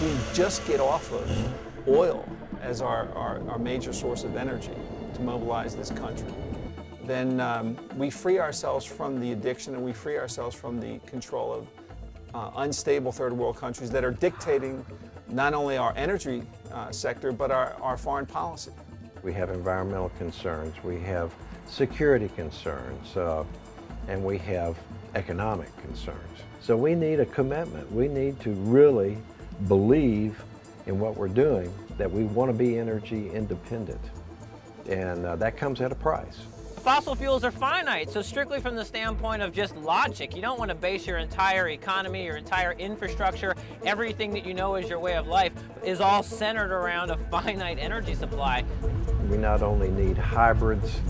we just get off of oil as our major source of energy to mobilize this country, then we free ourselves from the addiction and we free ourselves from the control of unstable third world countries that are dictating not only our energy sector, but our foreign policy. We have environmental concerns, we have security concerns, and we have economic concerns. So we need a commitment. We need to really believe in what we're doing, that we want to be energy independent. And that comes at a price. Fossil fuels are finite, so strictly from the standpoint of just logic, you don't want to base your entire economy, your entire infrastructure, everything that you know is your way of life is all centered around a finite energy supply. We not only need hybrids,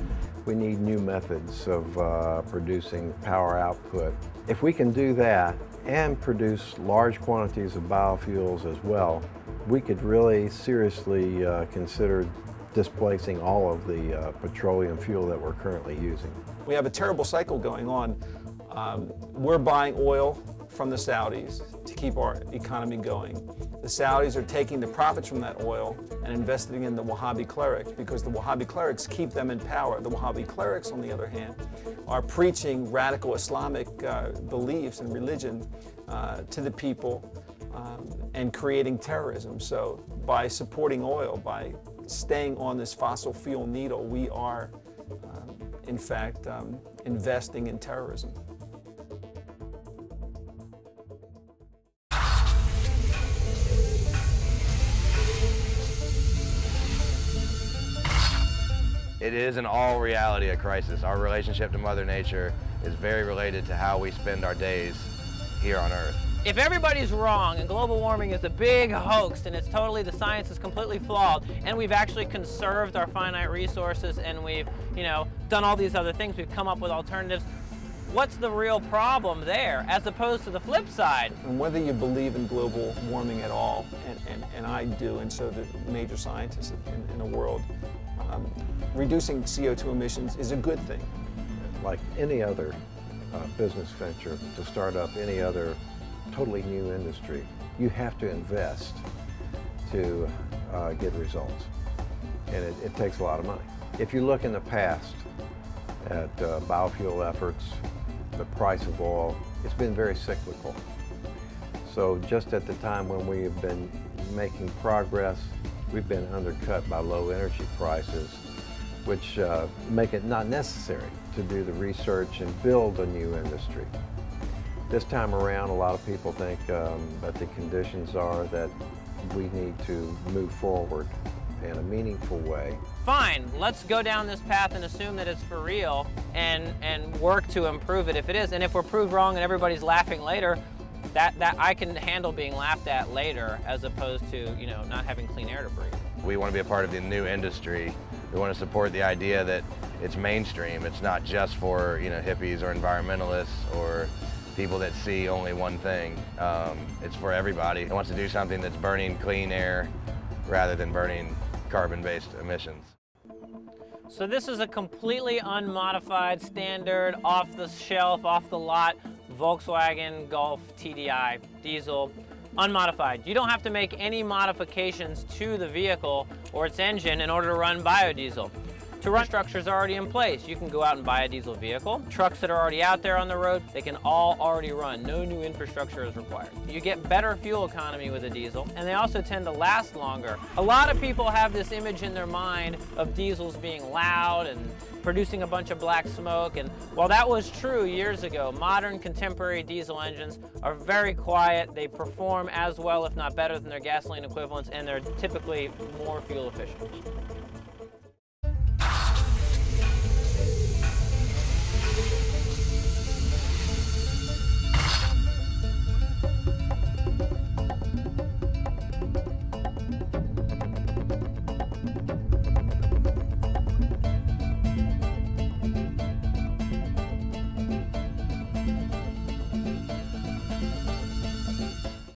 we need new methods of producing power output. If we can do that and produce large quantities of biofuels as well, we could really seriously consider displacing all of the petroleum fuel that we're currently using. We have a terrible cycle going on. We're buying oil from the Saudis to keep our economy going. The Saudis are taking the profits from that oil and investing in the Wahhabi clerics because the Wahhabi clerics keep them in power. The Wahhabi clerics, on the other hand, are preaching radical Islamic beliefs and religion to the people and creating terrorism. So by supporting oil, by staying on this fossil fuel needle, we are, in fact, investing in terrorism. It is in all reality a crisis. Our relationship to Mother Nature is very related to how we spend our days here on Earth. If everybody's wrong and global warming is a big hoax and it's totally, the science is completely flawed and we've actually conserved our finite resources and we've, done all these other things, we've come up with alternatives, what's the real problem there as opposed to the flip side? And whether you believe in global warming at all, and I do, and so do major scientists in the world, reducing CO2 emissions is a good thing. Like any other business venture, to start up any other totally new industry, you have to invest to get results. And it takes a lot of money. If you look in the past at biofuel efforts, the price of oil, it's been very cyclical. So just at the time when we have been making progress, we've been undercut by low energy prices, which make it not necessary to do the research and build a new industry. This time around, a lot of people think that the conditions are that we need to move forward in a meaningful way. Fine, let's go down this path and assume that it's for real and work to improve it if it is. And if we're proved wrong and everybody's laughing later, that I can handle being laughed at later as opposed to, not having clean air to breathe. We want to be a part of the new industry. We want to support the idea that it's mainstream. It's not just for, hippies or environmentalists or people that see only one thing. It's for everybody who wants to do something that's burning clean air rather than burning carbon-based emissions. So this is a completely unmodified, standard, off-the-shelf, off-the-lot Volkswagen Golf TDI diesel, unmodified. You don't have to make any modifications to the vehicle or its engine in order to run biodiesel. To run, structures are already in place. You can go out and buy a diesel vehicle. Trucks that are already out there on the road, they can all already run. No new infrastructure is required. You get better fuel economy with a diesel, and they also tend to last longer. A lot of people have this image in their mind of diesels being loud and producing a bunch of black smoke, and while that was true years ago, modern contemporary diesel engines are very quiet. They perform as well, if not better, than their gasoline equivalents, and they're typically more fuel efficient.